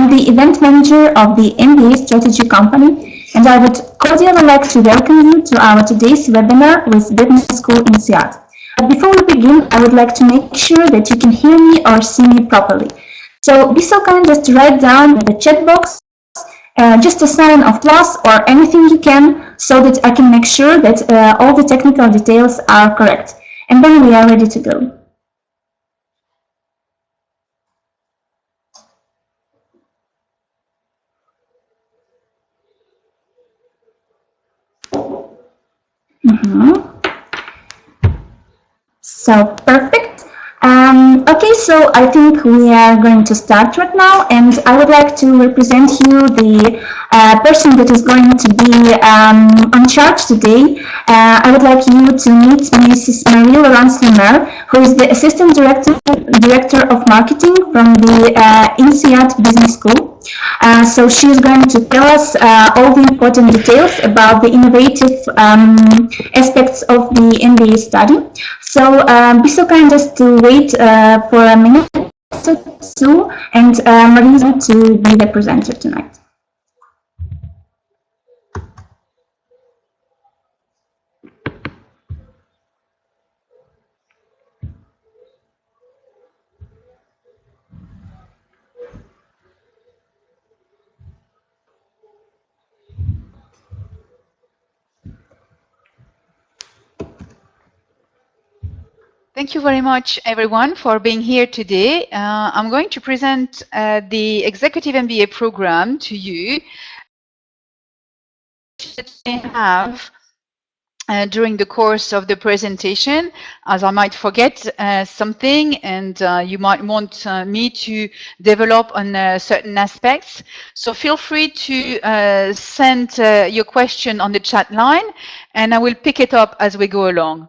I'm the event manager of the MBA strategy company, and I would cordially like to welcome you to our today's webinar with Business School Insead. But before we begin, I would like to make sure that you can hear me or see me properly. So be so kind just to write down in the chat box just a sign of plus or anything you can, so that I can make sure that all the technical details are correct. And then we are ready to go. So perfect. Okay, so I think we are going to start right now, and I would like to represent you the person that is going to be on charge today. I would like you to meet Mrs. Marie Laurence Lemer, who is the Assistant Director of Marketing from the Insead Business School. So she is going to tell us all the important details about the innovative aspects of the MBA study. So be so kind just to wait for a minute or two, and Marie is going to be the presenter tonight. Thank you very much, everyone, for being here today. I'm going to present the Executive MBA program to you that we have during the course of the presentation, as I might forget something, and you might want me to develop on certain aspects. So feel free to send your question on the chat line, and I will pick it up as we go along.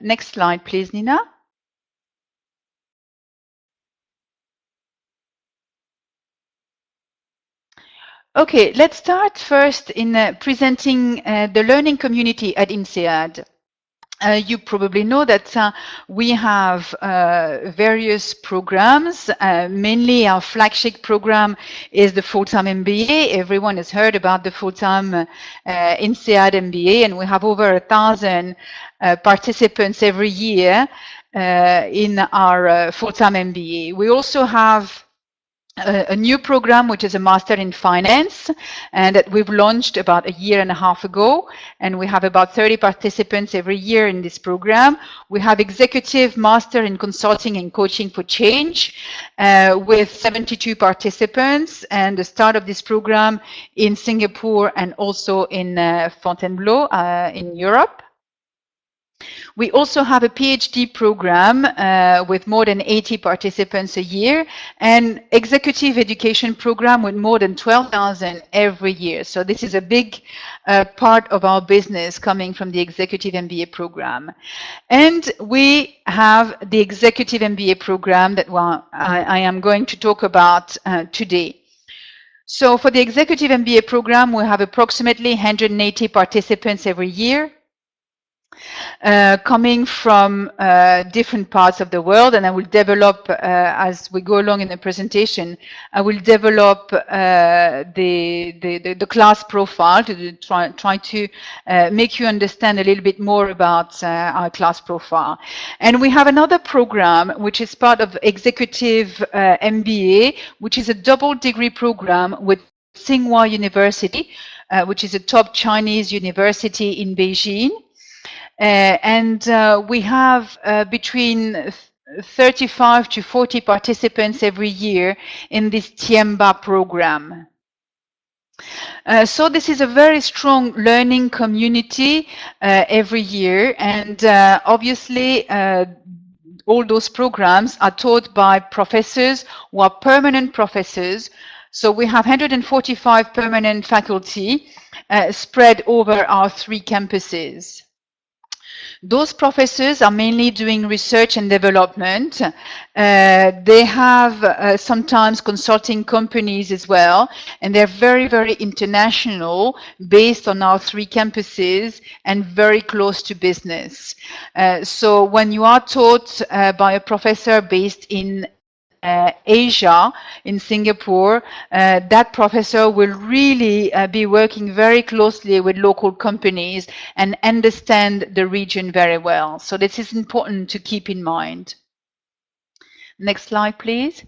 Next slide, please, Nina. Okay, let's start first in presenting the learning community at Insead. You probably know that we have various programs. Mainly our flagship program is the full-time MBA. Everyone has heard about the full-time Insead MBA, and we have over 1,000 participants every year in our full-time MBA. We also have a new program, which is a Master in Finance, and that we've launched about a year and a half ago, and we have about 30 participants every year in this program. We have Executive Master in Consulting and Coaching for Change with 72 participants, and the start of this program in Singapore and also in Fontainebleau in Europe. We also have a PhD program with more than 80 participants a year, and executive education program with more than 12,000 every year. So this is a big part of our business coming from the Executive MBA program. And we have the Executive MBA program that I am going to talk about today. So for the Executive MBA program, we have approximately 180 participants every year, coming from different parts of the world, and I will develop as we go along in the presentation. I will develop the class profile to try to make you understand a little bit more about our class profile. And we have another program which is part of Executive MBA, which is a double degree program with Tsinghua University, which is a top Chinese university in Beijing. And we have between 35 to 40 participants every year in this Mba program. So this is a very strong learning community every year, and obviously all those programs are taught by professors who are permanent professors. So we have 145 permanent faculty spread over our 3 campuses. Those professors are mainly doing research and development. They have sometimes consulting companies as well, and they're very, very international, based on our 3 campuses and very close to business. So when you are taught by a professor based in Asia, in Singapore, that professor will really be working very closely with local companies and understand the region very well. So this is important to keep in mind. Next slide, please.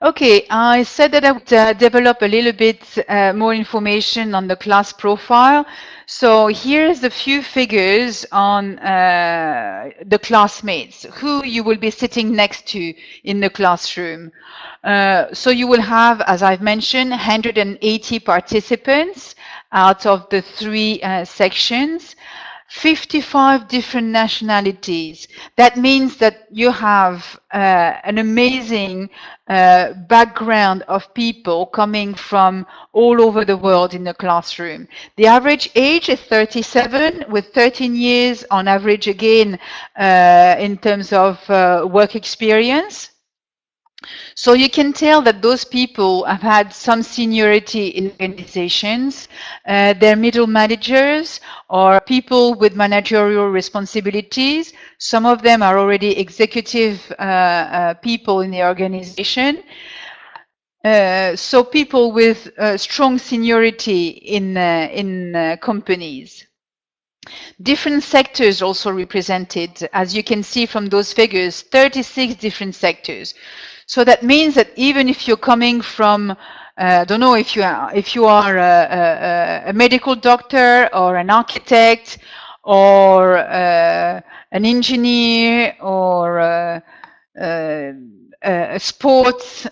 Okay, I said that I would develop a little bit more information on the class profile. So here's a few figures on the classmates, who you will be sitting next to in the classroom. So you will have, as I've mentioned, 180 participants out of the 3 sections. 55 different nationalities. That means that you have an amazing background of people coming from all over the world in the classroom. The average age is 37, with 13 years on average again in terms of work experience. So you can tell that those people have had some seniority in organizations. They're middle managers or people with managerial responsibilities. Some of them are already executive people in the organization. So people with strong seniority in companies. Different sectors also represented, as you can see from those figures, 36 different sectors. So that means that even if you're coming from, I don't know, if you are a medical doctor or an architect or an engineer or a sports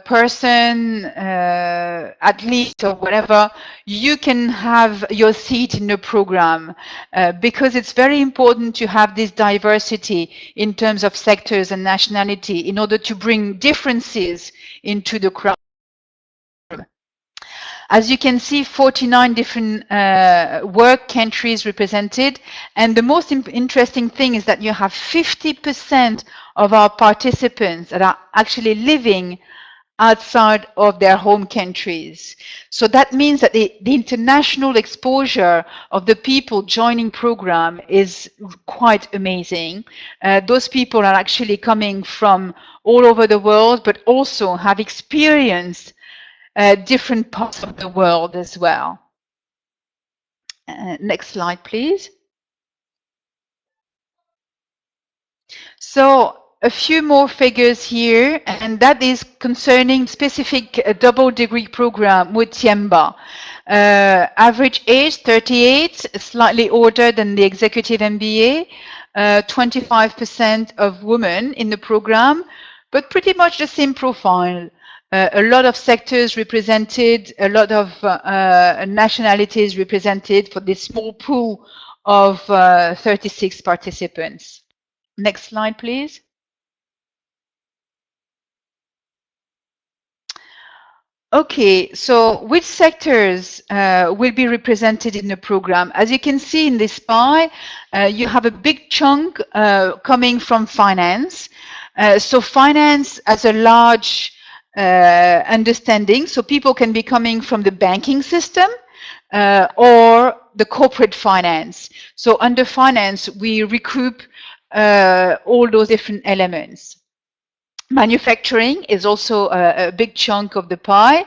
person, athlete or whatever, you can have your seat in the program because it's very important to have this diversity in terms of sectors and nationality in order to bring differences into the crowd. As you can see, 49 different work countries represented. And the most interesting thing is that you have 50% of our participants that are actually living outside of their home countries. So that means that the international exposure of the people joining program is quite amazing. Those people are actually coming from all over the world, but also have experienced different parts of the world as well. Next slide, please. So a few more figures here, and that is concerning specific double degree program with Mba. Average age 38, slightly older than the executive MBA. 25% of women in the program, but pretty much the same profile. A lot of sectors represented, a lot of nationalities represented for this small pool of 36 participants. Next slide, please. Okay, so which sectors will be represented in the program? As you can see in this pie, you have a big chunk coming from finance. So finance as a large understanding, so people can be coming from the banking system or the corporate finance. So under finance, we regroup all those different elements. Manufacturing is also a big chunk of the pie,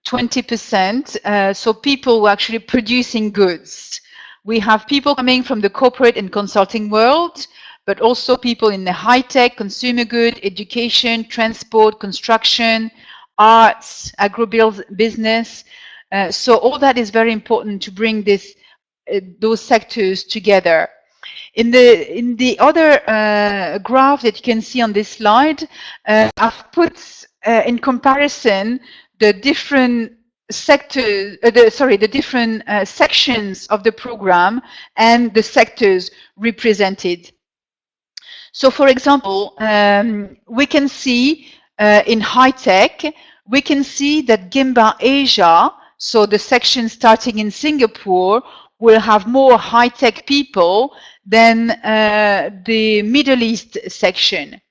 20%. So people who are actually producing goods. We have people coming from the corporate and consulting world, but also people in the high-tech, consumer good, education, transport, construction, arts, agribusiness. So all that is very important to bring those sectors together. In the other graph that you can see on this slide, I've put in comparison the different sectors, the different sections of the program and the sectors represented. So, for example, we can see in high tech, we can see that Gmat Asia, so the section starting in Singapore, will have more high-tech people than the Middle East section.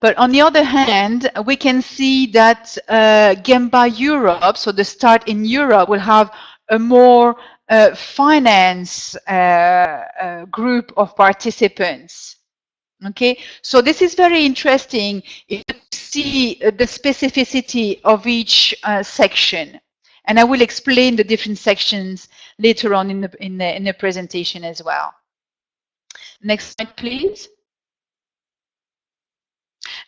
But on the other hand, we can see that Gmat Europe, so the start in Europe, will have a more finance group of participants. Okay, so this is very interesting to see the specificity of each section, and I will explain the different sections later on in the presentation as well. Next slide, please.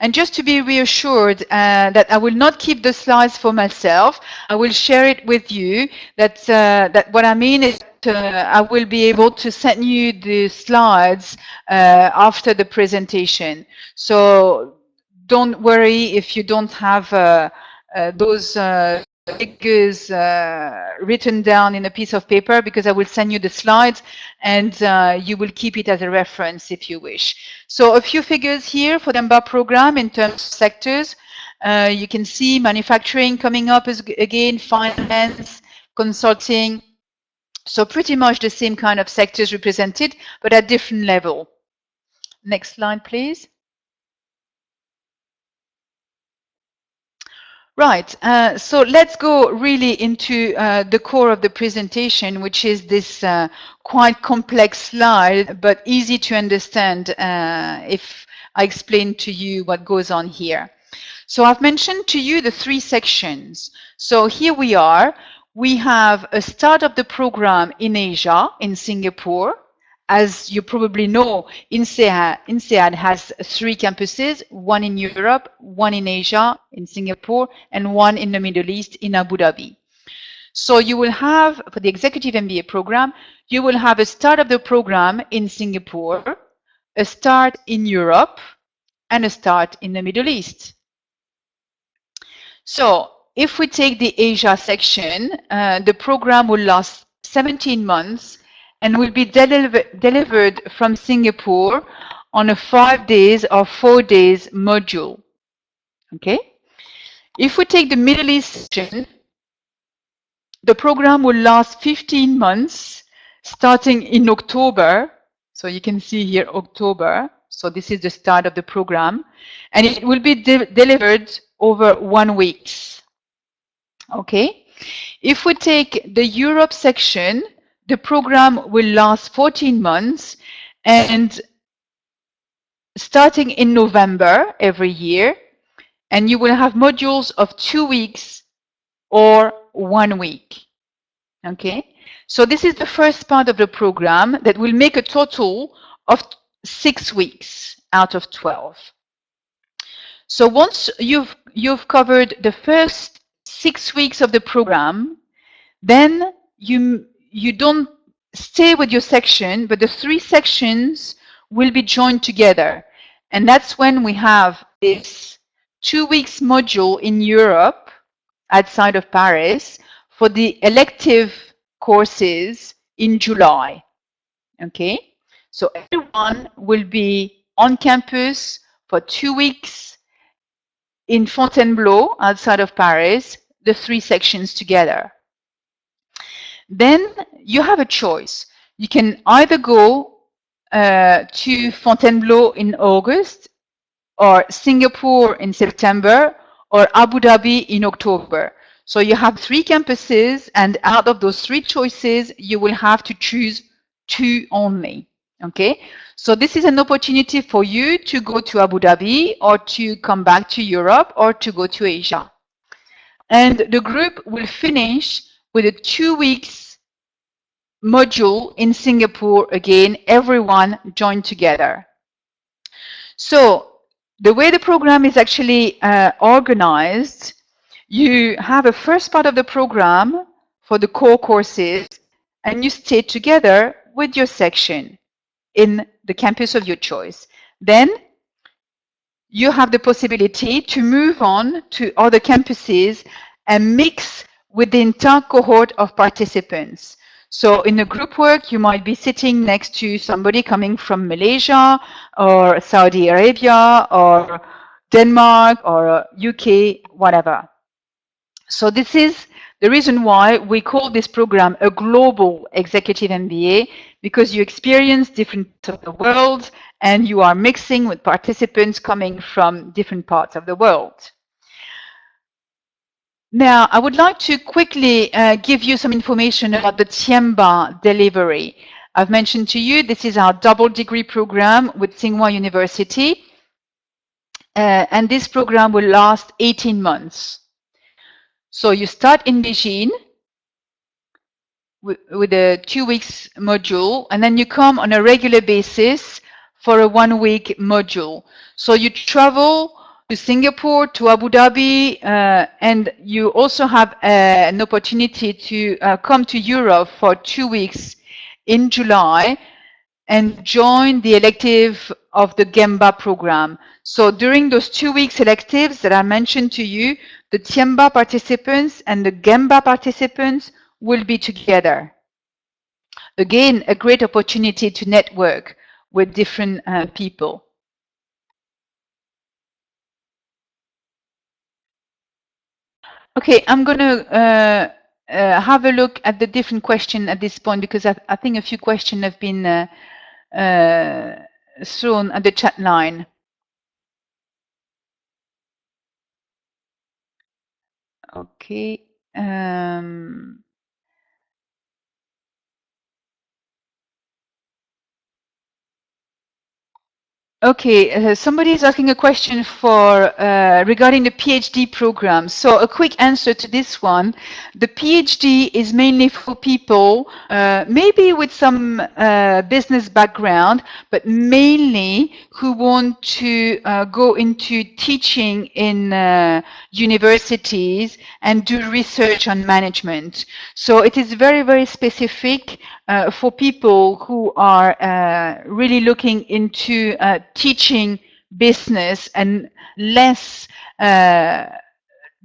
And just to be reassured that I will not keep the slides for myself, I will share it with you. That what I mean is I will be able to send you the slides after the presentation. So don't worry if you don't have those figures written down in a piece of paper, because I will send you the slides and you will keep it as a reference if you wish. So a few figures here for the Mba program in terms of sectors. You can see manufacturing coming up as again, finance, consulting. So pretty much the same kind of sectors represented, but at different level. Next slide, please. Right, so let's go really into the core of the presentation, which is this quite complex slide, but easy to understand if I explain to you what goes on here. So I've mentioned to you the 3 sections. So here we are. We have a start of the program in Asia, in Singapore. As you probably know, Insead has 3 campuses, one in Europe, one in Asia, in Singapore, and one in the Middle East, in Abu Dhabi. So you will have, for the Executive MBA program, you will have a start of the program in Singapore, a start in Europe, and a start in the Middle East. So if we take the Asia section, the program will last 17 months and will be delivered from Singapore on a 5 days or 4 days module. Okay. If we take the Middle East section, the program will last 15 months, starting in October. So you can see here October. So this is the start of the program, and it will be delivered over 1 week. Okay. If we take the Europe section, the program will last 14 months and starting in November every year, and you will have modules of 2 weeks or 1 week. Okay, so this is the first part of the program that will make a total of 6 weeks out of 12. So once you've covered the first 6 weeks of the program, then you don't stay with your section, but the 3 sections will be joined together. And that's when we have this 2 weeks module in Europe, outside of Paris, for the elective courses in July. Okay, so everyone will be on campus for 2 weeks in Fontainebleau, outside of Paris, the 3 sections together. Then you have a choice. You can either go to Fontainebleau in August, or Singapore in September, or Abu Dhabi in October. So you have 3 campuses, and out of those 3 choices, you will have to choose 2 only. Okay, so this is an opportunity for you to go to Abu Dhabi, or to come back to Europe, or to go to Asia. And the group will finish with a 2 weeks module in Singapore, again, everyone joined together. So the way the program is actually organized, you have a first part of the program for the core courses, and you stay together with your section in the campus of your choice. Then you have the possibility to move on to other campuses and mix with the entire cohort of participants. So in a group work, you might be sitting next to somebody coming from Malaysia or Saudi Arabia or Denmark or UK, whatever. So this is the reason why we call this program a global executive MBA, because you experience different parts of the world and you are mixing with participants coming from different parts of the world. Now, I would like to quickly give you some information about the Tiemba delivery. I've mentioned to you, this is our double degree program with Tsinghua University. And this program will last 18 months. So you start in Beijing with a 2 weeks module, and then you come on a regular basis for a 1 week module. So you travel to Singapore, to Abu Dhabi, and you also have an opportunity to come to Europe for 2 weeks in July and join the elective of the Mba program. So during those 2 weeks electives that I mentioned to you, the Mba participants and the Mba participants will be together. Again, a great opportunity to network with different people. Okay, I'm going to have a look at the different questions at this point, because I think a few questions have been thrown at the chat line. Okay. Okay, somebody is asking a question for regarding the PhD program. So a quick answer to this one: the PhD is mainly for people maybe with some business background, but mainly who want to go into teaching in universities and do research on management. So it is very, very specific for people who are really looking into teaching business and less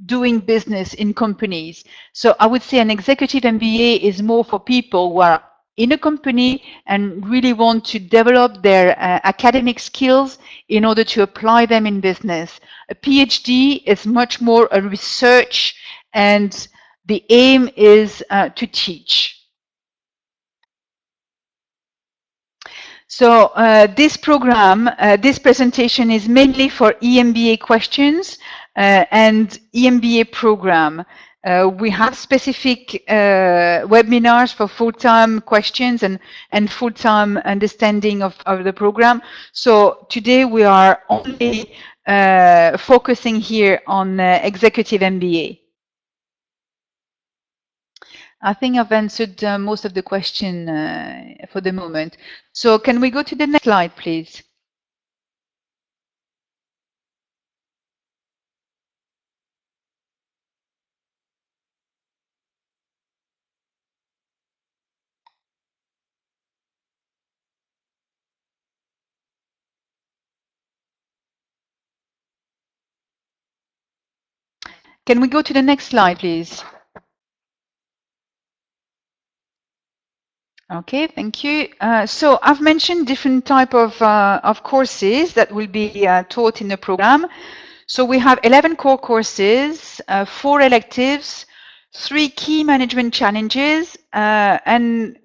doing business in companies. So I would say an executive MBA is more for people who are in a company and really want to develop their academic skills in order to apply them in business. A PhD is much more a research, and the aim is to teach. So this program, this presentation is mainly for EMBA questions and EMBA program. We have specific webinars for full-time questions and full-time understanding of the program. So today we are only focusing here on executive MBA. I think I've answered most of the question for the moment. So can we go to the next slide, please? Can we go to the next slide, please? Okay, thank you. So I've mentioned different type of courses that will be taught in the program. So we have 11 core courses, 4 electives, 3 key management challenges, and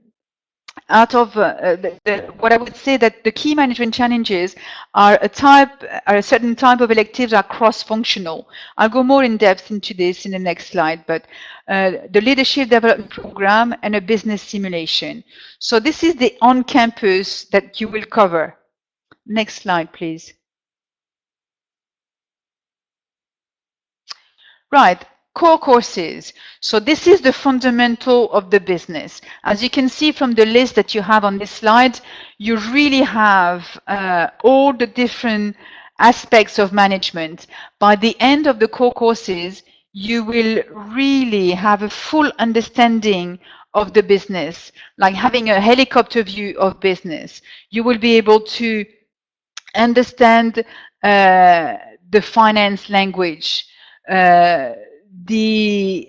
out of what I would say that the key management challenges are a certain type of electives are cross-functional. I'll go more in depth into this in the next slide, but the leadership development program and a business simulation. So this is the on-campus that you will cover. Next slide, please. Right. Core courses. So this is the fundamental of the business. As you can see from the list that you have on this slide, you really have all the different aspects of management. By the end of the core courses, you will really have a full understanding of the business, like having a helicopter view of business. You will be able to understand the finance language, the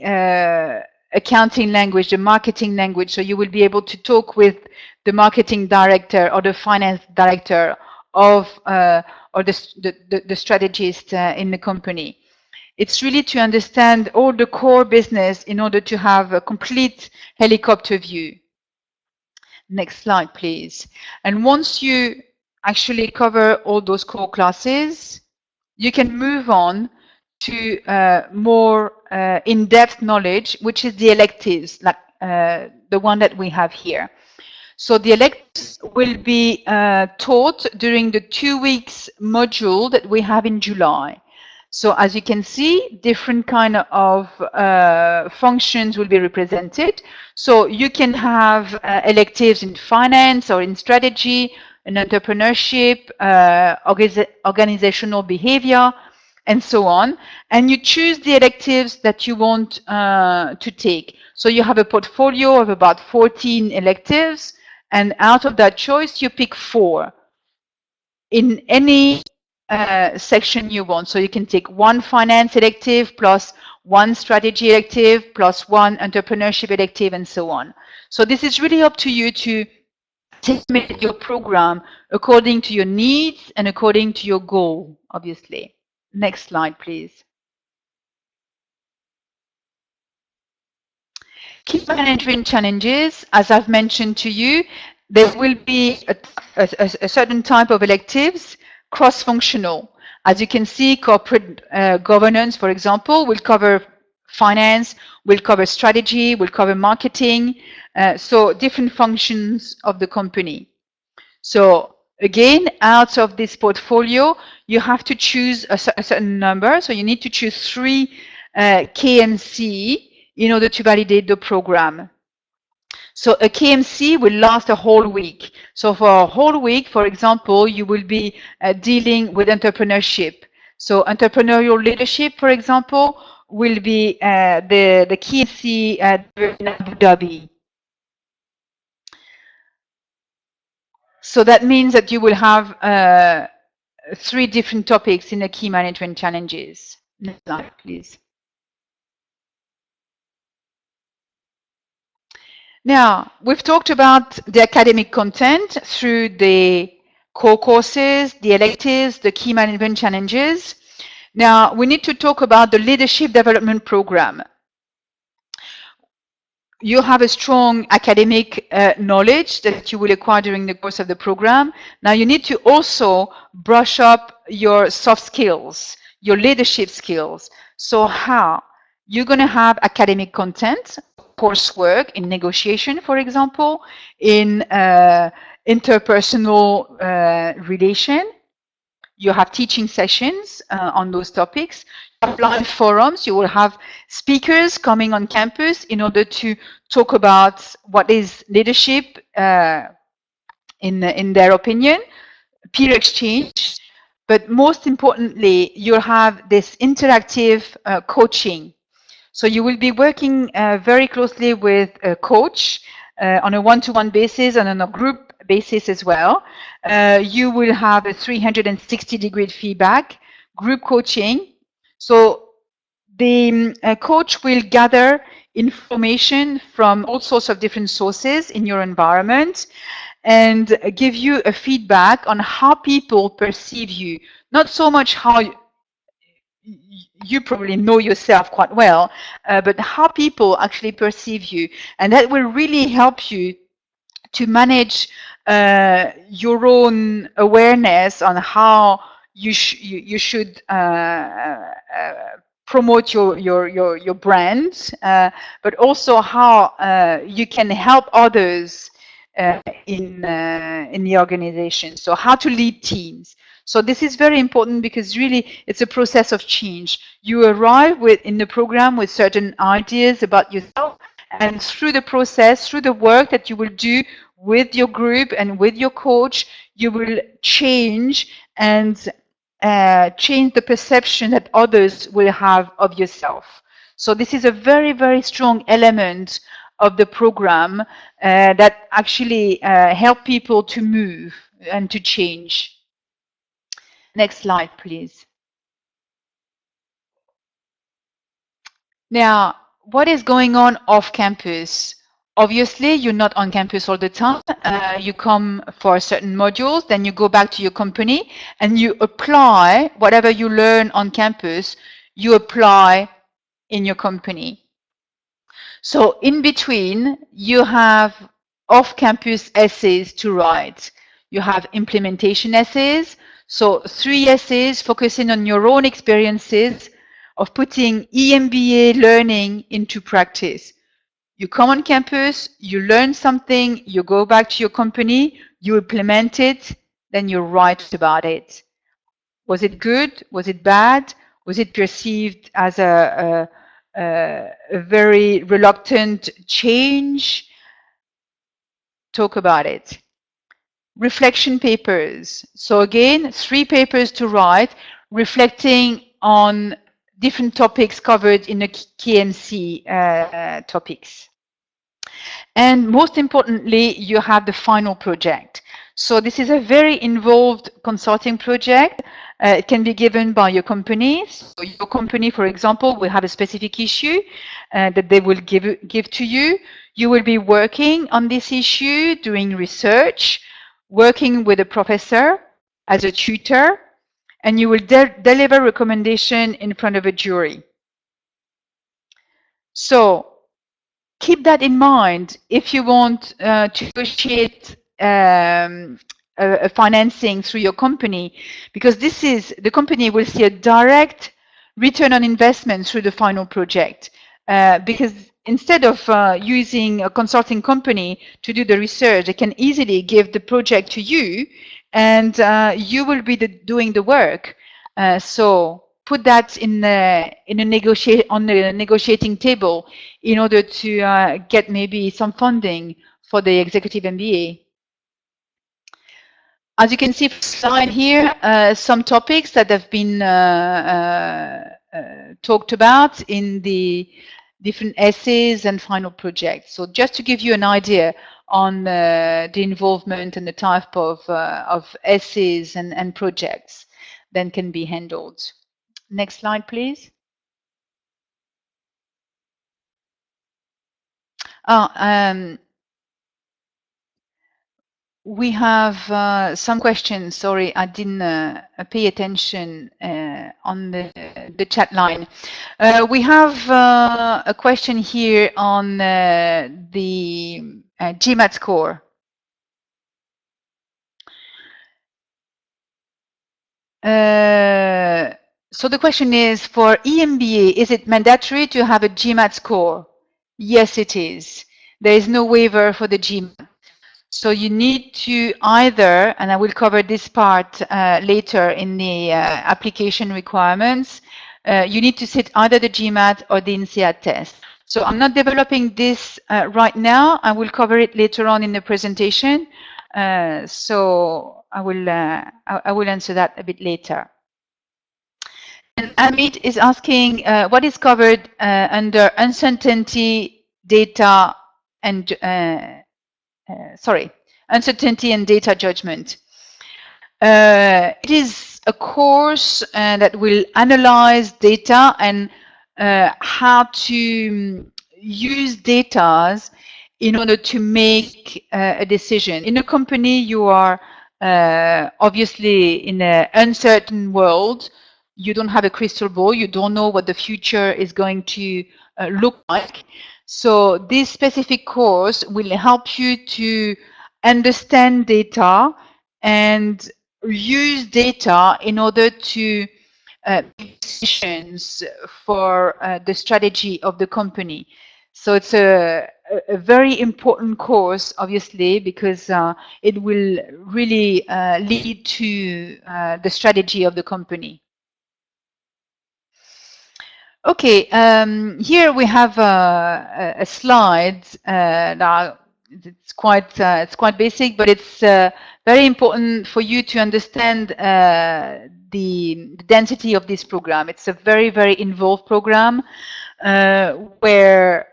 accounting language, the marketing language. So you will be able to talk with the marketing director or the finance director of or the strategist in the company. It's really to understand all the core business in order to have a complete helicopter view. Next slide, please. And once you actually cover all those core classes, you can move on to more in-depth knowledge, which is the electives, like the one that we have here. So the electives will be taught during the 2 weeks module that we have in July. So as you can see, different kind of functions will be represented. So you can have electives in finance or in strategy, in entrepreneurship, organizational behavior, and so on. And you choose the electives that you want to take. So you have a portfolio of about 14 electives, and out of that choice, you pick 4 in any section you want. So you can take 1 finance elective plus 1 strategy elective plus 1 entrepreneurship elective, and so on. So this is really up to you to tailor your program according to your needs and according to your goal, obviously. Next slide, please. Key management challenges, as I've mentioned to you, there will be a certain type of electives, cross-functional. As you can see, corporate governance, for example, will cover finance, will cover strategy, will cover marketing, so different functions of the company. So again, out of this portfolio, you have to choose a certain number. So you need to choose 3 KMC in order to validate the program. So a KMC will last a whole week. So for a whole week, for example, you will be dealing with entrepreneurship. So entrepreneurial leadership, for example, will be the KMC in Abu Dhabi. So that means that you will have 3 different topics in the key management challenges. Next slide, please. Now, we've talked about the academic content through the core courses, the electives, the key management challenges. Now, we need to talk about the leadership development program. You have a strong academic knowledge that you will acquire during the course of the program. Now, you need to also brush up your soft skills, your leadership skills. So how? You're going to have academic content, coursework in negotiation, for example, in interpersonal relation. You have teaching sessions on those topics. Live forums, you will have speakers coming on campus in order to talk about what is leadership in their opinion, peer exchange, but most importantly, you'll have this interactive coaching. So you will be working very closely with a coach on a one-to-one basis and on a group basis as well. You will have a 360-degree feedback, group coaching. So the coach will gather information from all sorts of different sources in your environment and give you a feedback on how people perceive you. Not so much how you probably know yourself quite well, but how people actually perceive you. And that will really help you to manage your own awareness on how you should promote your brand, but also how you can help others in the organization. So how to lead teams. So this is very important because really it's a process of change. You arrive in the program with certain ideas about yourself, and through the process, through the work that you will do with your group and with your coach, you will change and change the perception that others will have of yourself. So this is a very, very strong element of the program that actually help people to move and to change. Next slide, please. Now, what is going on off campus? Obviously, you're not on campus all the time. You come for certain modules, then you go back to your company and you apply whatever you learn on campus, you apply in your company. So in between, you have off-campus essays to write. You have implementation essays. So 3 essays focusing on your own experiences of putting EMBA learning into practice. You come on campus, you learn something, you go back to your company, you implement it, then you write about it. Was it good? Was it bad? Was it perceived as a very reluctant change? Talk about it. Reflection papers. So again, 3 papers to write, reflecting on different topics covered in the KMC topics. And most importantly, you have the final project. So this is a very involved consulting project. It can be given by your company. So your company, for example, will have a specific issue that they will give to you. You will be working on this issue, doing research, working with a professor as a tutor, and you will deliver recommendation in front of a jury. So keep that in mind if you want to negotiate a financing through your company, because this is, the company will see a direct return on investment through the final project. Because instead of using a consulting company to do the research, they can easily give the project to you, and you will be doing the work. So put that in on the negotiating table in order to get maybe some funding for the executive MBA. As you can see from the slide here, some topics that have been talked about in the different essays and final projects. So just to give you an idea on the involvement and the type of essays and projects that can be handled. Next slide, please. We have some questions. Sorry, I didn't pay attention on the chat line. We have a question here on the Gmat score. So the question is, for EMBA, is it mandatory to have a Gmat score? Yes, it is. There is no waiver for the Gmat. So you need to either, and I will cover this part later in the application requirements, you need to sit either the Gmat or the Insead test. So I'm not developing this right now. I will cover it later on in the presentation. So I will answer that a bit later. And Amit is asking what is covered under uncertainty, data, and uncertainty and data judgment. It is a course that will analyze data and how to use data in order to make a decision. In a company, you are obviously in an uncertain world. You don't have a crystal ball. You don't know what the future is going to look like. So this specific course will help you to understand data and use data in order to make decisions for the strategy of the company. So it's a very important course, obviously, because it will really lead to the strategy of the company. Okay, here we have a slide that it's quite basic, but it's very important for you to understand the density of this program. It's a very, very involved program where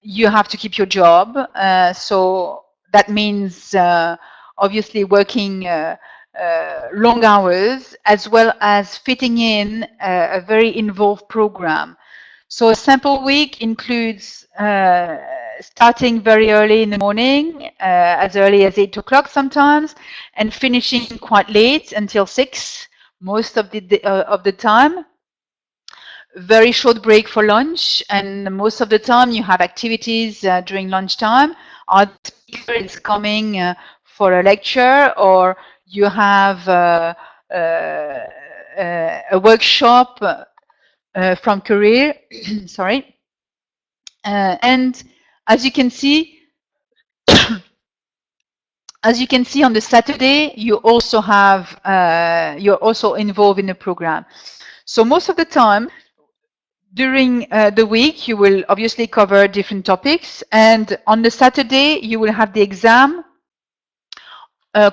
you have to keep your job. So that means obviously working long hours, as well as fitting in a very involved program. So a sample week includes starting very early in the morning, as early as 8 o'clock sometimes, and finishing quite late until 6 most of the time. Very short break for lunch, and most of the time you have activities during lunchtime. Our speaker is coming for a lecture, or you have a workshop from career, sorry. And As you can see, on the Saturday, you also have you're also involved in the program. So most of the time during the week, you will obviously cover different topics, and on the Saturday, you will have the exam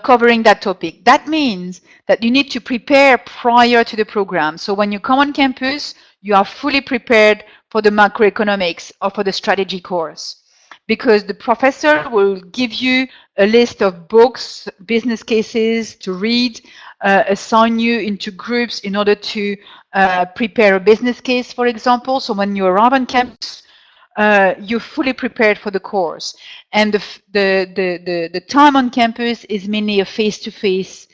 covering that topic. That means that you need to prepare prior to the program. So when you come on campus, you are fully prepared for the macroeconomics or for the strategy course, because the professor will give you a list of books, business cases to read, assign you into groups in order to prepare a business case, for example. So when you arrive on campus, you're fully prepared for the course. And the time on campus is mainly a face-to-face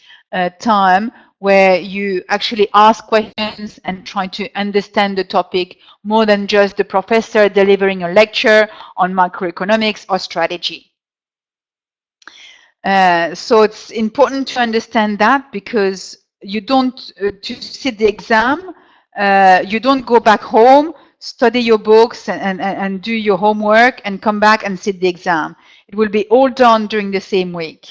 time where you actually ask questions and try to understand the topic more than just the professor delivering a lecture on macroeconomics or strategy. So it's important to understand that, because you don't, to sit the exam, you don't go back home, study your books and do your homework and come back and sit the exam. It will be all done during the same week.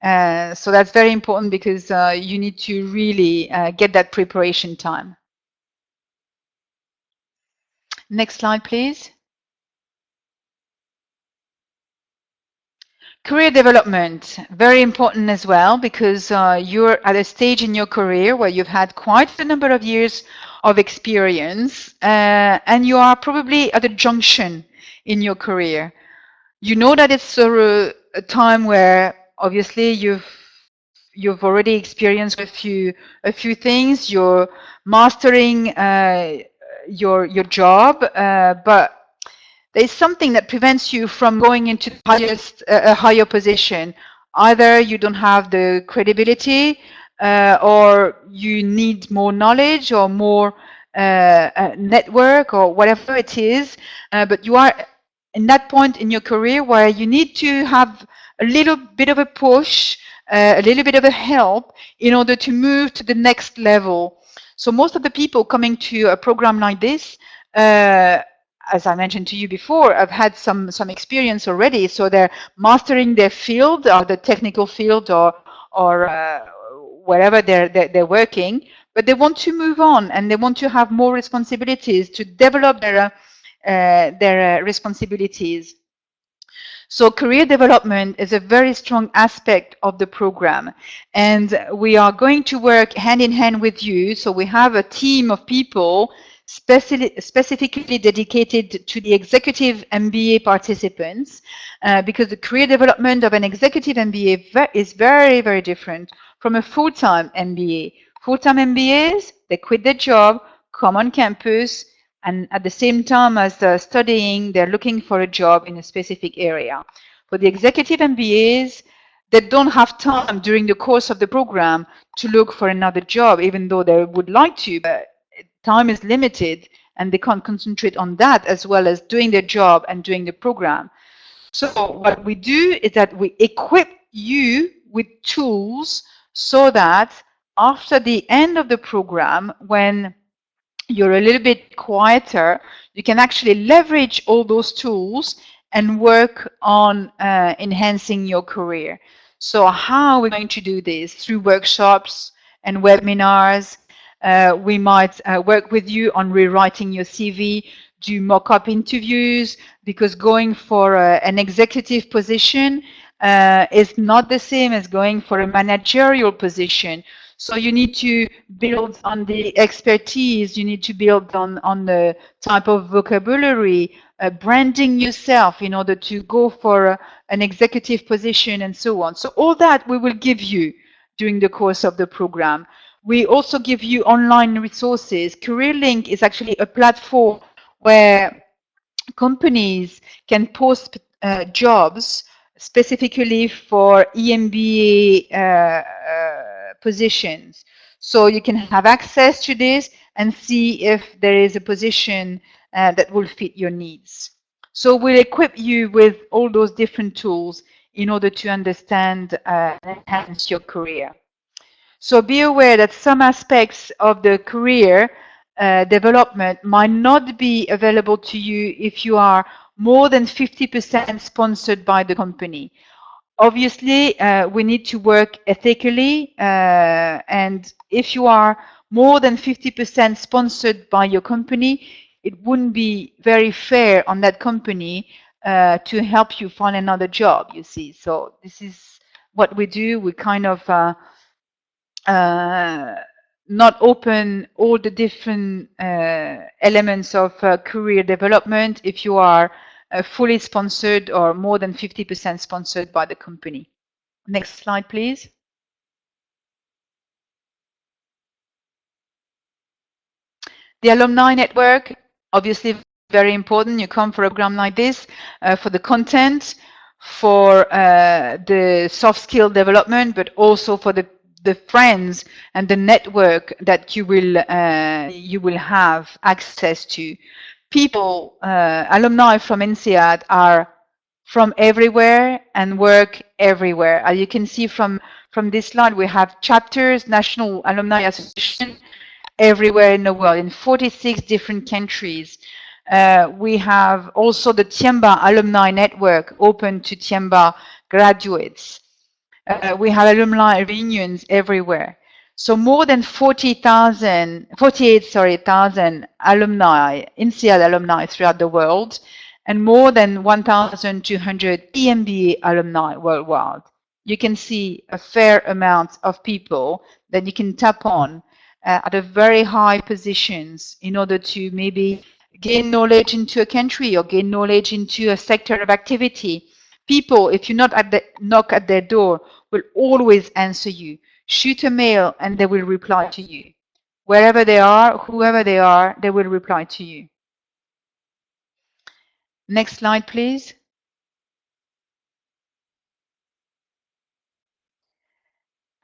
So that's very important, because you need to really get that preparation time. Next slide, please. Career development, very important as well, because you're at a stage in your career where you've had quite a number of years of experience, and you are probably at a junction in your career. You know that it's a time where obviously you've already experienced a few things. You're mastering your job, but there's something that prevents you from going into a higher position. Either you don't have the credibility, or you need more knowledge or more network or whatever it is, but you are in that point in your career where you need to have a little bit of a push, a little bit of a help in order to move to the next level. So most of the people coming to a program like this, as I mentioned to you before, I've had some experience already. So they're mastering their field, or the technical field, or wherever they're working, but they want to move on and they want to have more responsibilities, to develop their responsibilities. So career development is a very strong aspect of the program, and we are going to work hand in hand with you. So we have a team of people specifically dedicated to the executive MBA participants, because the career development of an executive MBA is very, very different from a full-time MBA. Full-time MBAs, they quit their job, come on campus, and at the same time as studying, they're looking for a job in a specific area. For the executive MBAs, they don't have time during the course of the program to look for another job, even though they would like to, but time is limited and they can't concentrate on that as well as doing their job and doing the program. So what we do is that we equip you with tools so that after the end of the program, when you're a little bit quieter, you can actually leverage all those tools and work on enhancing your career. So how are we going to do this? Through workshops and webinars. We might work with you on rewriting your CV, do mock-up interviews, because going for an executive position is not the same as going for a managerial position. So you need to build on the expertise, you need to build on the type of vocabulary, branding yourself in order to go for an executive position and so on. So all that we will give you during the course of the program. We also give you online resources. CareerLink is actually a platform where companies can post jobs specifically for EMBA positions. So you can have access to this and see if there is a position that will fit your needs. So we'll equip you with all those different tools in order to understand and enhance your career. So be aware that some aspects of the career development might not be available to you if you are more than 50% sponsored by the company. Obviously, we need to work ethically, and if you are more than 50% sponsored by your company, it wouldn't be very fair on that company to help you find another job, you see. So this is what we do. We kind of not open all the different elements of career development if you are fully sponsored or more than 50% sponsored by the company. Next slide, please. The alumni network, obviously very important. You come for a program like this for the content, for the soft skill development, but also for the friends and the network that you will have access to. People, alumni from Insead are from everywhere and work everywhere. As you can see from this slide, we have chapters, National Alumni Association, everywhere in the world, in 46 different countries. We have also the Tiemba Alumni Network open to Tiemba graduates. We have alumni reunions everywhere. So more than 48,000 alumni, Insead alumni throughout the world, and more than 1,200 EMBA alumni worldwide. You can see a fair amount of people that you can tap on at a very high positions in order to maybe gain knowledge into a country or gain knowledge into a sector of activity. People, if you knock at their door, will always answer you. Shoot a mail and they will reply to you. Wherever they are, whoever they are, they will reply to you. Next slide, please.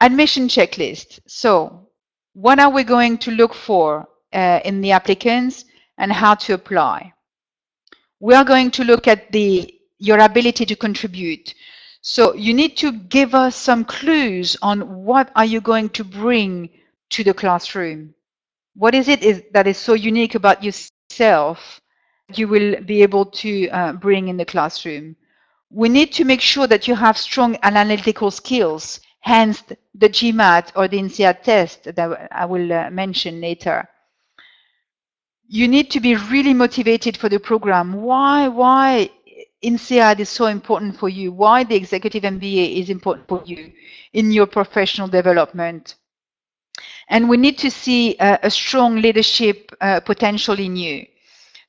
Admission checklist. So what are we going to look for in the applicants and how to apply? We are going to look at your ability to contribute. So you need to give us some clues on what are you going to bring to the classroom. What is it that is so unique about yourself you will be able to bring in the classroom? We need to make sure that you have strong analytical skills, hence the Gmat or the Insead test that I will mention later. You need to be really motivated for the program. Why Insead is so important for you? Why the Executive MBA is important for you in your professional development? And we need to see a strong leadership potential in you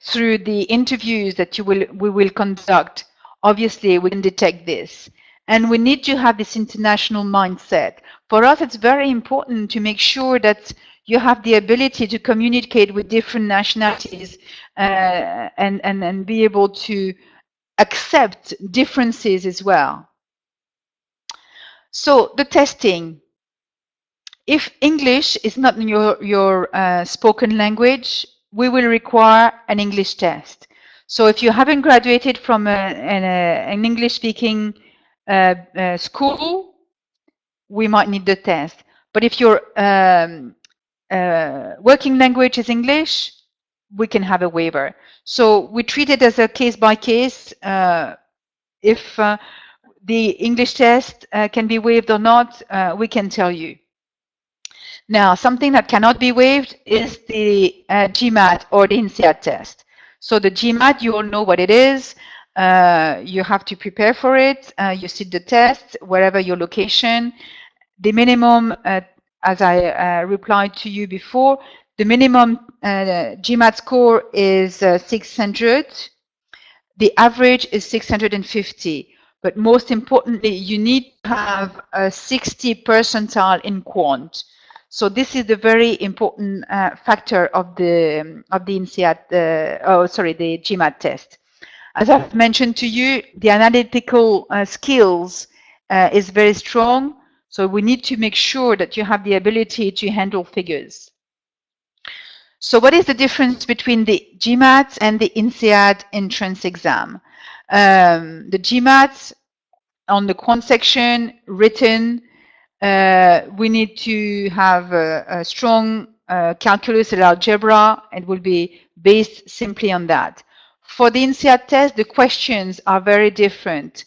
through the interviews that we will conduct. Obviously, we can detect this. And we need to have this international mindset. For us, it's very important to make sure that you have the ability to communicate with different nationalities and be able to accept differences as well. So the testing. If English is not your spoken language, we will require an English test. So if you haven't graduated from an English-speaking school, we might need the test. But if your working language is English, we can have a waiver. So we treat it as a case-by-case. If the English test can be waived or not, we can tell you. Now, something that cannot be waived is the Gmat or the Insead test. So the Gmat, you all know what it is. You have to prepare for it. You sit the test wherever your location. The minimum, as I replied to you before, the minimum Gmat score is 600. The average is 650. But most importantly, you need to have a 60 percentile in quant. So this is the very important factor of the Insead, the Gmat test. As I've mentioned to you, the analytical skills is very strong. So we need to make sure that you have the ability to handle figures. So what is the difference between the Gmat and the Insead entrance exam? The Gmat on the quant section, written, we need to have a strong calculus and algebra. It will be based simply on that. For the Insead test, the questions are very different.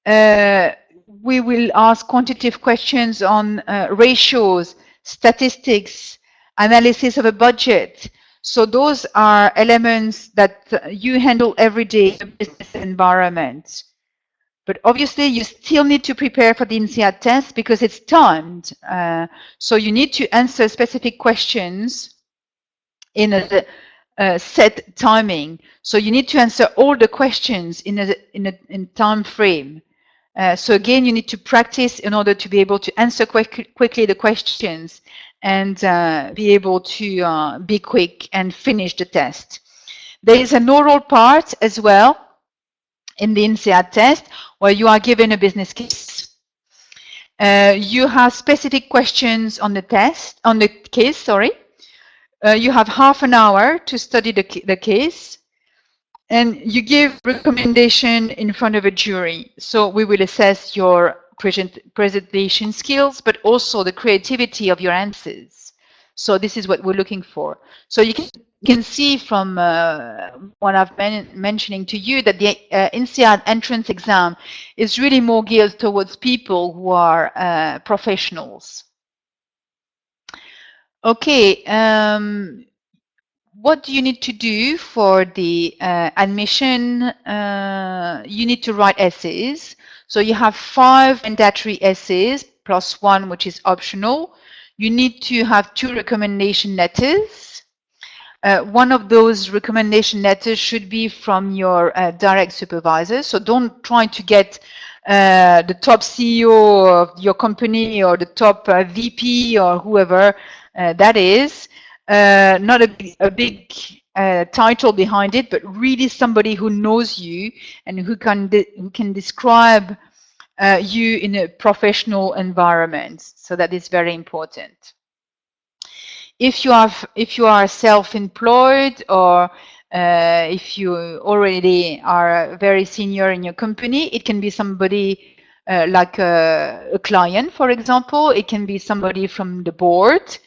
We will ask quantitative questions on ratios, statistics, analysis of a budget. So those are elements that you handle every day in a business environment. But obviously, you still need to prepare for the Insead test because it's timed. So you need to answer specific questions in a set timing. So you need to answer all the questions in a time frame. So again, you need to practice in order to be able to answer quickly the questions and be able to be quick and finish the test. There is an oral part as well in the Insead test where you are given a business case. You have specific questions on the test, on the case, sorry. You have half an hour to study the case. And you give recommendation in front of a jury. So we will assess your presentation skills, but also the creativity of your answers. So this is what we're looking for. So you can see from what I've been mentioning to you that the Insead entrance exam is really more geared towards people who are professionals. Okay. What do you need to do for the admission? You need to write essays. So you have 5 mandatory essays plus 1 which is optional. You need to have 2 recommendation letters. One of those recommendation letters should be from your direct supervisor. So don't try to get the top CEO of your company or the top VP or whoever that is. Not a big title behind it, but really somebody who knows you and who can describe you in a professional environment. So that is very important. If you are self-employed or if you already are very senior in your company, it can be somebody like a client, for example. It can be somebody from the board.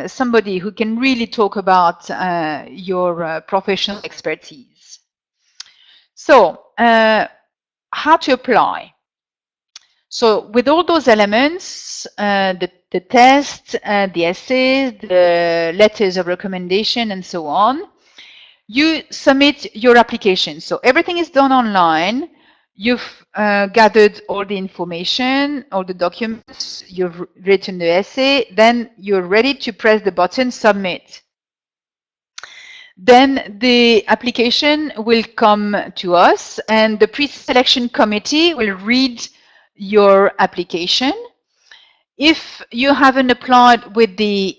Somebody who can really talk about your professional expertise. So, how to apply? So, with all those elements, the test, the essays, the letters of recommendation, and so on, you submit your application. So, everything is done online. You've gathered all the information, all the documents, you've written the essay, then you're ready to press the button submit. Then the application will come to us and the pre-selection committee will read your application. If you haven't applied with the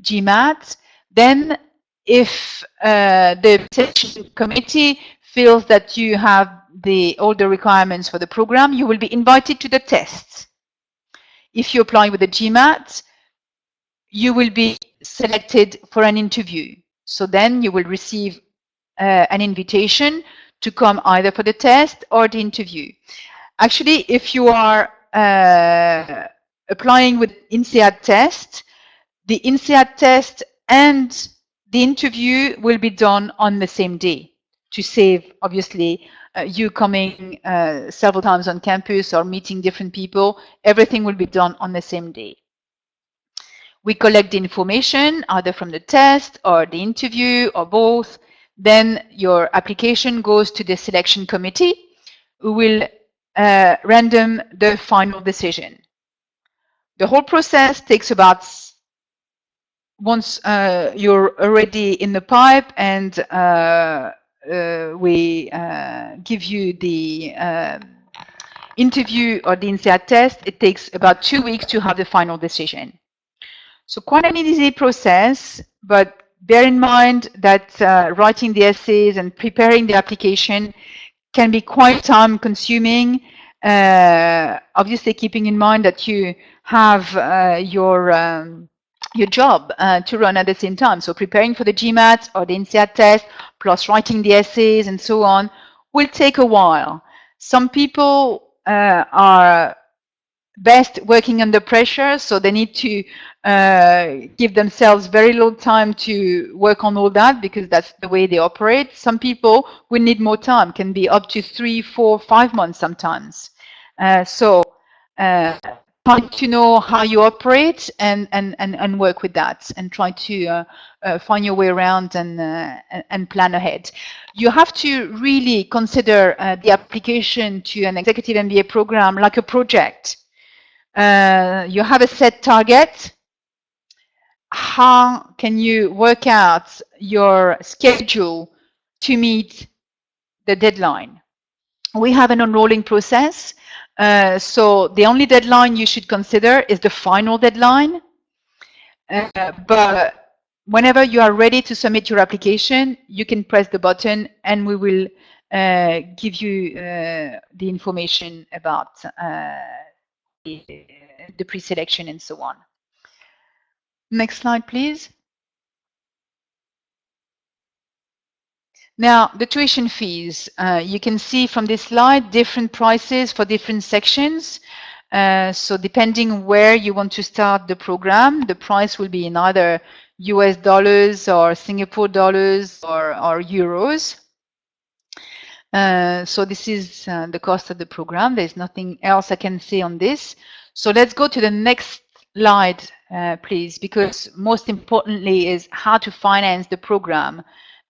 Gmat, then if the selection committee feels that you have all the requirements for the program, you will be invited to the tests. If you apply with the Gmat, you will be selected for an interview. So then you will receive an invitation to come either for the test or the interview. Actually, if you are applying with Insead test, the Insead test and the interview will be done on the same day to save, obviously, you coming several times on campus or meeting different people. Everything will be done on the same day. We collect the information either from the test or the interview or both. Then your application goes to the selection committee who will random the final decision. The whole process takes about, once you're already in the pipe and we give you the interview or the Insead test, it takes about 2 weeks to have the final decision. So quite an easy process, but bear in mind that writing the essays and preparing the application can be quite time consuming. Obviously keeping in mind that you have your job to run at the same time. So preparing for the Gmat or the Insead test, plus writing the essays and so on, will take a while. Some people best working under pressure, so they need to give themselves very little time to work on all that because that's the way they operate. Some people will need more time, can be up to 3, 4, 5 months sometimes. Trying to know how you operate and work with that and try to find your way around and plan ahead. You have to really consider the application to an executive MBA program like a project. You have a set target. How can you work out your schedule to meet the deadline? We have an enrolling process. So the only deadline you should consider is the final deadline. But whenever you are ready to submit your application, you can press the button and we will give you the information about the pre-selection and so on. Next slide, please. Now, the tuition fees. You can see from this slide different prices for different sections. So depending where you want to start the program, the price will be in either US dollars or Singapore dollars or euros. So this is the cost of the program. There's nothing else I can say on this. So let's go to the next slide, please, because most importantly is how to finance the program.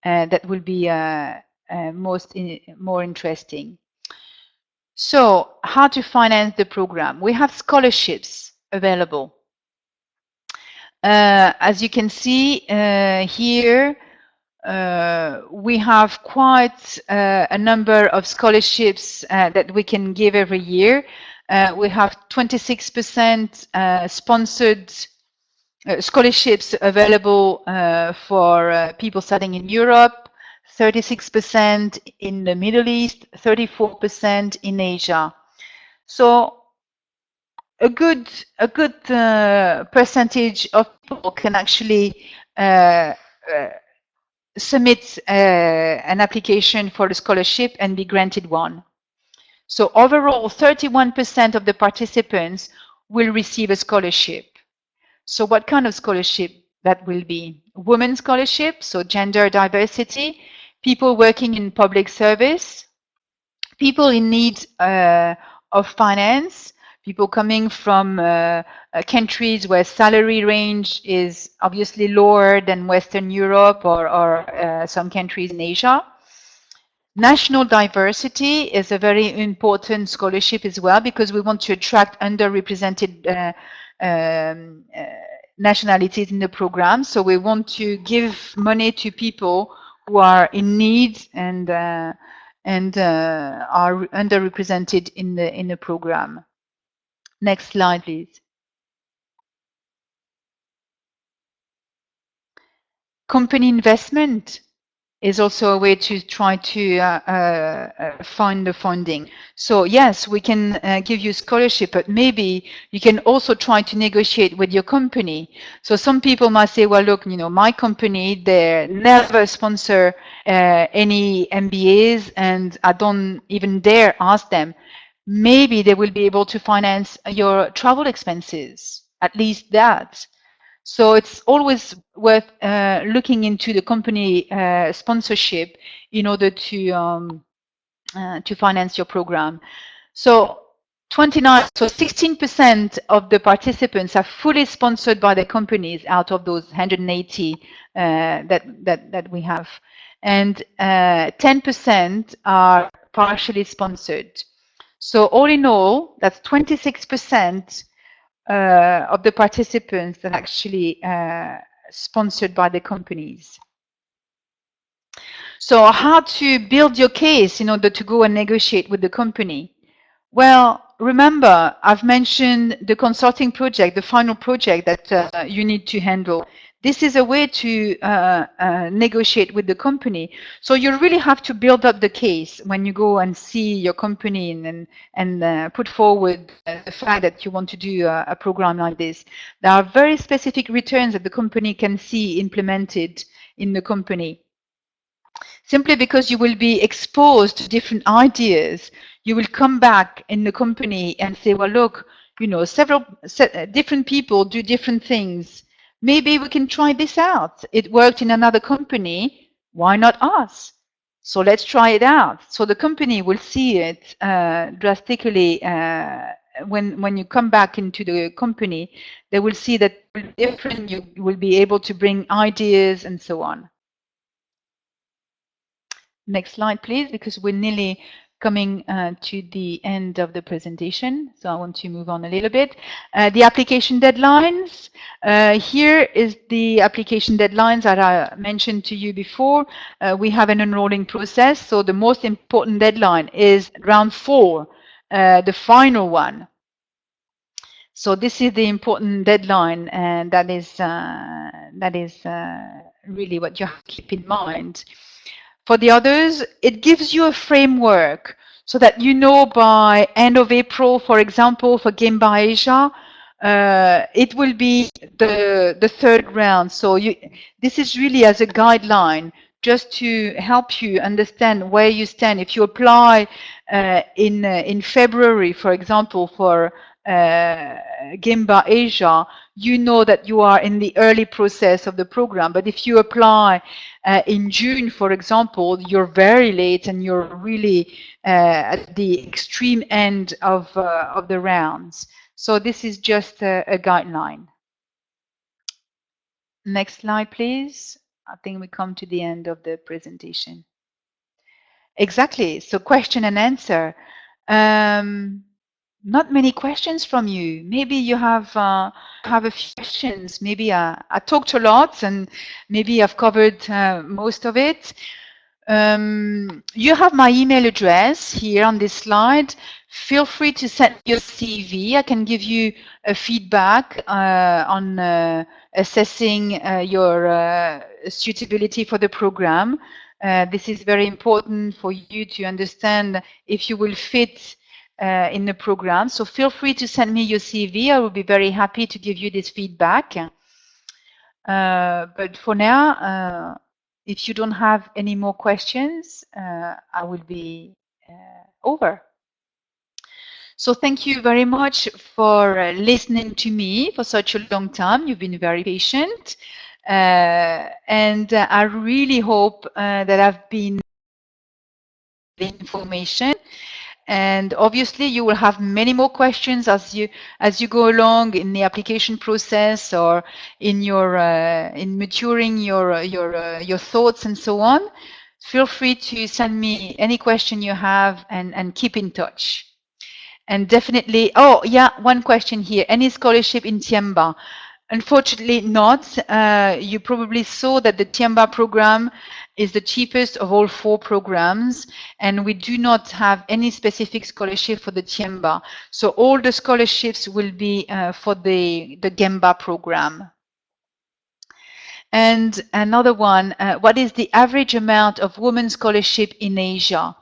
That will be more interesting. So how to finance the program? We have scholarships available. As you can see here, we have quite a number of scholarships that we can give every year. We have 26% sponsored scholarships available for people studying in Europe, 36% in the Middle East, 34% in Asia. So a good percentage of people can actually submit an application for a scholarship and be granted one. So overall, 31% of the participants will receive a scholarship. So what kind of scholarship that will be? Women's scholarship, so gender diversity, people working in public service, people in need of finance, people coming from countries where salary range is obviously lower than Western Europe or some countries in Asia. National diversity is a very important scholarship as well because we want to attract underrepresented nationalities in the program. So we want to give money to people who are in need and are underrepresented in the program. Next slide, please. Company investment is also a way to try to find the funding. So yes, we can give you scholarship, but maybe you can also try to negotiate with your company. So some people might say, well, look, my company, they never sponsor any MBAs and I don't even dare ask them. Maybe they will be able to finance your travel expenses, at least that. So it's always worth looking into the company sponsorship in order to finance your program. So 16% of the participants are fully sponsored by the companies out of those 180 that we have, and 10% are partially sponsored. So all in all, that's 26%. Of the participants that actually sponsored by the companies. So how to build your case in order to go and negotiate with the company? Well, remember, I've mentioned the consulting project, the final project that you need to handle. This is a way to negotiate with the company. So you really have to build up the case when you go and see your company and put forward the fact that you want to do a program like this. There are very specific returns that the company can see implemented in the company. Simply because you will be exposed to different ideas, you will come back in the company and say, well, look, several different people do different things. Maybe we can try this out. It worked in another company. Why not us? So let's try it out. So the company will see it drastically when you come back into the company. They will see that different. You will be able to bring ideas and so on. Next slide, please, because we're nearly coming to the end of the presentation. So I want to move on a little bit. The application deadlines. Here is the application deadlines that I mentioned to you before. We have an enrolling process. So the most important deadline is round 4, the final one. So this is the important deadline, and that is really what you have to keep in mind. For the others, it gives you a framework so that by end of April, for example, for Mba Asia, it will be the third round. So this is really as a guideline, just to help you understand where you stand. If you apply in February, for example, for Mba Asia, you know that you are in the early process of the program. But if you apply in June, for example, you're very late and you're really at the extreme end of the rounds. So this is just a guideline. Next slide, please. I think we come to the end of the presentation. Exactly. So question and answer. Not many questions from you. Maybe you have a few questions. Maybe I talked a lot and maybe I've covered most of it. You have my email address here on this slide. Feel free to send your CV. I can give you a feedback on assessing your suitability for the program. This is very important for you to understand if you will fit in the program. So feel free to send me your CV. I will be very happy to give you this feedback. But for now, if you don't have any more questions, I will be over. So thank you very much for listening to me for such a long time. You've been very patient. And I really hope that I've been the information. And obviously, you will have many more questions as you go along in the application process or in your in maturing your thoughts and so on. Feel free to send me any question you have and keep in touch. And definitely, oh yeah, one question here: any scholarship in Mba? Unfortunately not. You probably saw that the Mba program is the cheapest of all 4 programs, and we do not have any specific scholarship for the Mba. So all the scholarships will be for the Mba program. And another one, what is the average amount of women's scholarship in Asia?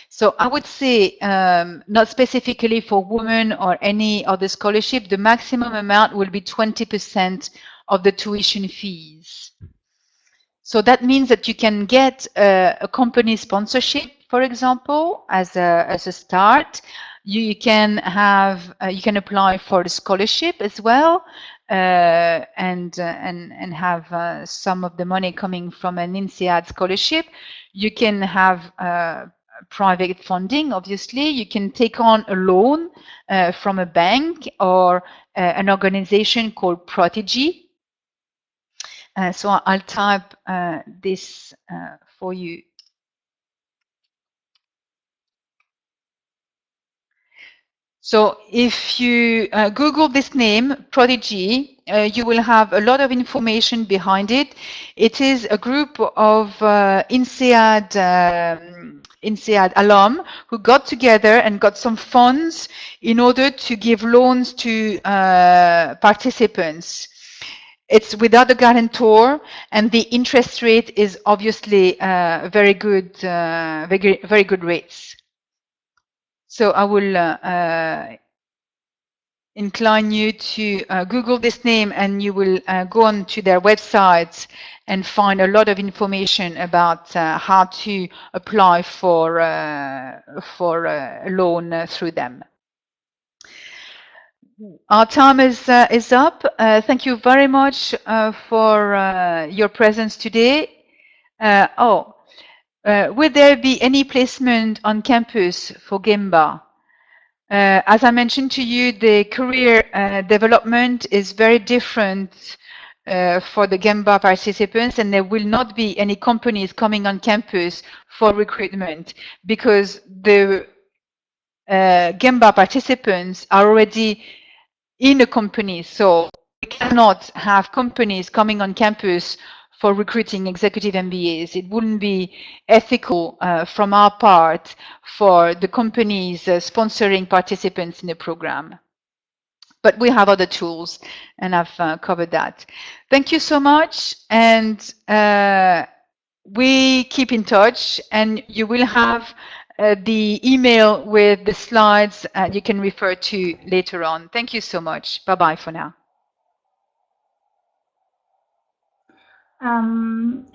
So I would say, not specifically for women or any other scholarship, the maximum amount will be 20% of the tuition fees. So that means that you can get a company sponsorship, for example, as a start. You can have you can apply for the scholarship as well, and have some of the money coming from an Insead scholarship. You can have private funding. Obviously, you can take on a loan from a bank or an organization called Prodigy. So I'll type this for you. So if you Google this name, Prodigy, you will have a lot of information behind it. It is a group of Insead alum who got together and got some funds in order to give loans to participants. It's without a guarantor, and the interest rate is obviously very good, very good rates. So I will incline you to Google this name, and you will go on to their websites and find a lot of information about how to apply for a loan through them. Our time is up. Thank you very much for your presence today. Will there be any placement on campus for Mba? As I mentioned to you, the career development is very different for the Mba participants, and there will not be any companies coming on campus for recruitment because the Mba participants are already in a company, so we cannot have companies coming on campus for recruiting executive MBAs. It wouldn't be ethical from our part for the companies sponsoring participants in the program. But we have other tools, and I've covered that. Thank you so much, and we keep in touch, and you will have the email with the slides you can refer to later on. Thank you so much. Bye-bye for now.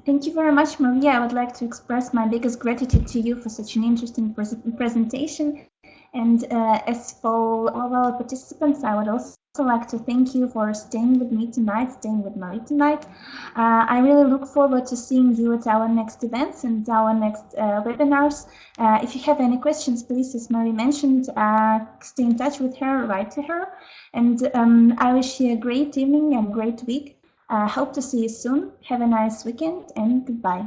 Thank you very much, Maria. I would like to express my biggest gratitude to you for such an interesting presentation. And as for all our participants, I would also like to thank you for staying with me tonight, staying with Marie tonight. I really look forward to seeing you at our next events and our next webinars. If you have any questions, please, as Marie mentioned, stay in touch with her, write to her. And I wish you a great evening and great week. Hope to see you soon. Have a nice weekend and goodbye.